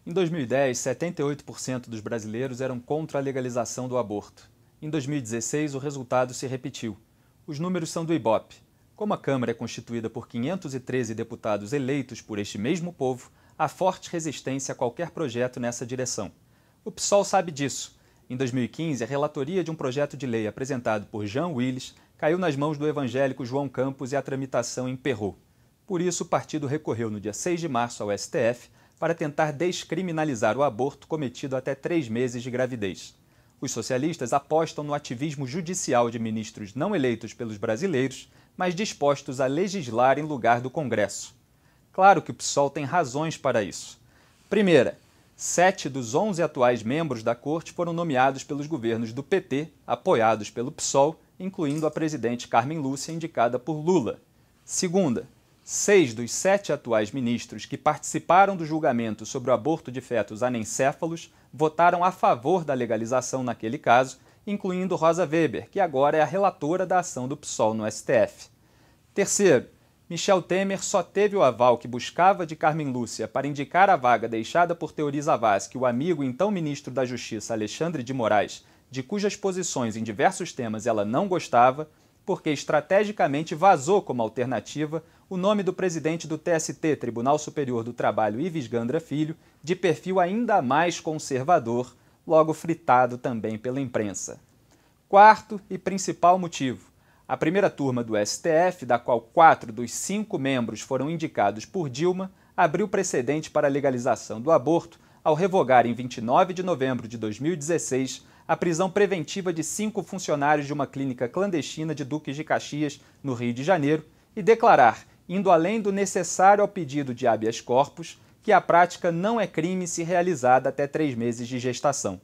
Em 2010, 78% dos brasileiros eram contra a legalização do aborto. Em 2016, o resultado se repetiu. Os números são do Ibope. Como a Câmara é constituída por 513 deputados eleitos por este mesmo povo, há forte resistência a qualquer projeto nessa direção. O PSOL sabe disso. Em 2015, a relatoria de um projeto de lei apresentado por Jean Willis caiu nas mãos do evangélico João Campos e a tramitação emperrou. Por isso, o partido recorreu no dia 6 de março ao STF para tentar descriminalizar o aborto cometido até 3 meses de gravidez. Os socialistas apostam no ativismo judicial de ministros não eleitos pelos brasileiros, mas dispostos a legislar em lugar do Congresso. Claro que o PSOL tem razões para isso. Primeira, 7 dos 11 atuais membros da corte foram nomeados pelos governos do PT, apoiados pelo PSOL, incluindo a presidente Carmen Lúcia, indicada por Lula. Segunda, 6 dos 7 atuais ministros que participaram do julgamento sobre o aborto de fetos anencéfalos votaram a favor da legalização naquele caso, incluindo Rosa Weber, que agora é a relatora da ação do PSOL no STF. Terceiro, Michel Temer só teve o aval que buscava de Carmen Lúcia para indicar a vaga deixada por Teori Zavascki, o amigo e então ministro da Justiça Alexandre de Moraes, de cujas posições em diversos temas ela não gostava, porque estrategicamente vazou como alternativa o nome do presidente do TST, Tribunal Superior do Trabalho, Ives Gandra Filho, de perfil ainda mais conservador, logo fritado também pela imprensa. Quarto e principal motivo: a primeira turma do STF, da qual 4 dos 5 membros foram indicados por Dilma, abriu precedente para a legalização do aborto ao revogar em 29 de novembro de 2016 a prisão preventiva de 5 funcionários de uma clínica clandestina de Duque de Caxias, no Rio de Janeiro, e declarar, indo além do necessário ao pedido de habeas corpus, que a prática não é crime se realizada até 3 meses de gestação.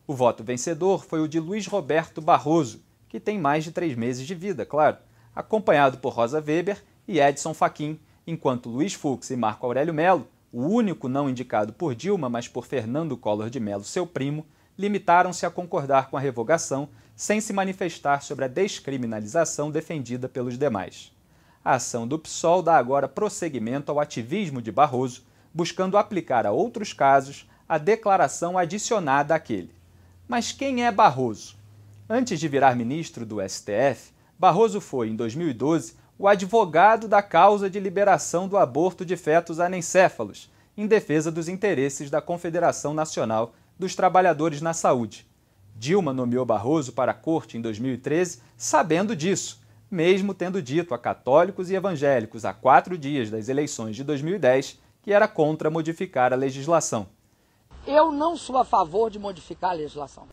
O voto vencedor foi o de Luiz Roberto Barroso, que tem mais de 3 meses de vida, claro, acompanhado por Rosa Weber e Edson Fachin, enquanto Luiz Fux e Marco Aurélio Mello, o único não indicado por Dilma, mas por Fernando Collor de Mello, seu primo, limitaram-se a concordar com a revogação, sem se manifestar sobre a descriminalização defendida pelos demais. A ação do PSOL dá agora prosseguimento ao ativismo de Barroso, buscando aplicar a outros casos a declaração adicionada àquele. Mas quem é Barroso? Antes de virar ministro do STF, Barroso foi, em 2012, o advogado da causa de liberação do aborto de fetos anencéfalos, em defesa dos interesses da Confederação Nacional dos Trabalhadores na Saúde. Dilma nomeou Barroso para a corte em 2013, sabendo disso, mesmo tendo dito a católicos e evangélicos há 4 dias das eleições de 2010 que era contra modificar a legislação. Eu não sou a favor de modificar a legislação.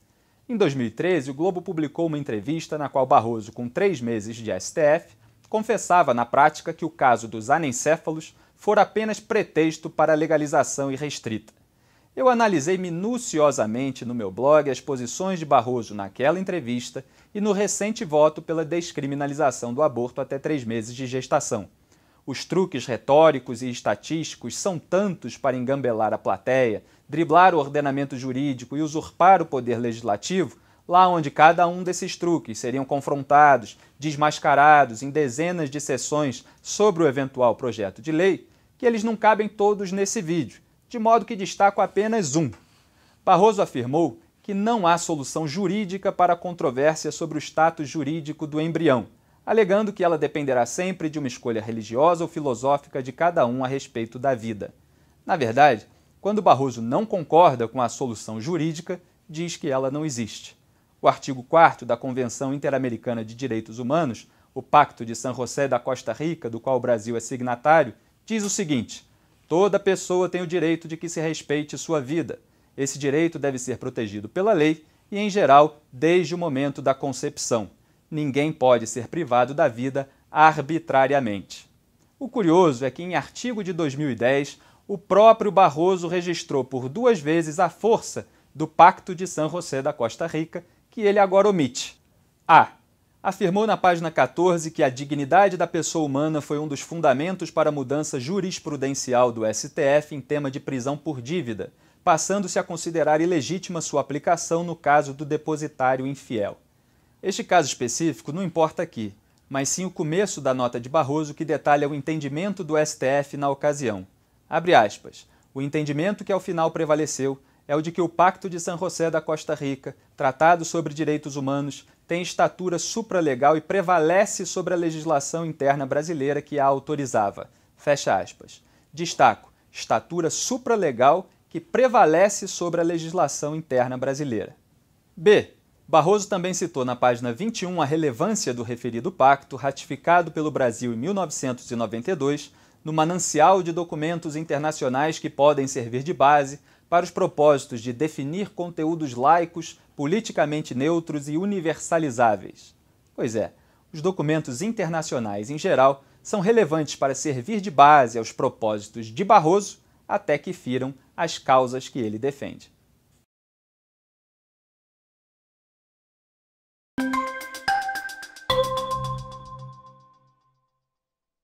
Em 2013, o Globo publicou uma entrevista na qual Barroso, com 3 meses de STF, confessava na prática que o caso dos anencéfalos fora apenas pretexto para a legalização irrestrita. Eu analisei minuciosamente no meu blog as posições de Barroso naquela entrevista e no recente voto pela descriminalização do aborto até 3 meses de gestação. Os truques retóricos e estatísticos são tantos para engambelar a plateia, driblar o ordenamento jurídico e usurpar o poder legislativo, lá onde cada um desses truques seriam confrontados, desmascarados em dezenas de sessões sobre o eventual projeto de lei, que eles não cabem todos nesse vídeo, de modo que destaco apenas um. Barroso afirmou que não há solução jurídica para a controvérsia sobre o status jurídico do embrião, alegando que ela dependerá sempre de uma escolha religiosa ou filosófica de cada um a respeito da vida. Na verdade, quando Barroso não concorda com a solução jurídica, diz que ela não existe. O artigo 4º da Convenção Interamericana de Direitos Humanos, o Pacto de San José da Costa Rica, do qual o Brasil é signatário, diz o seguinte: toda pessoa tem o direito de que se respeite sua vida. Esse direito deve ser protegido pela lei e, em geral, desde o momento da concepção. Ninguém pode ser privado da vida arbitrariamente. O curioso é que, em artigo de 2010, o próprio Barroso registrou por 2 vezes a força do Pacto de San José da Costa Rica, que ele agora omite. A. Afirmou na página 14 que a dignidade da pessoa humana foi um dos fundamentos para a mudança jurisprudencial do STF em tema de prisão por dívida, passando-se a considerar ilegítima sua aplicação no caso do depositário infiel. Este caso específico não importa aqui, mas sim o começo da nota de Barroso que detalha o entendimento do STF na ocasião. Abre aspas. O entendimento que ao final prevaleceu é o de que o Pacto de San José da Costa Rica, tratado sobre direitos humanos, tem estatura supralegal e prevalece sobre a legislação interna brasileira que a autorizava. Fecha aspas. Destaco, estatura supralegal que prevalece sobre a legislação interna brasileira. B. Barroso também citou na página 21 a relevância do referido pacto, ratificado pelo Brasil em 1992, no manancial de documentos internacionais que podem servir de base para os propósitos de definir conteúdos laicos, politicamente neutros e universalizáveis. Pois é, os documentos internacionais em geral são relevantes para servir de base aos propósitos de Barroso, até que firam as causas que ele defende.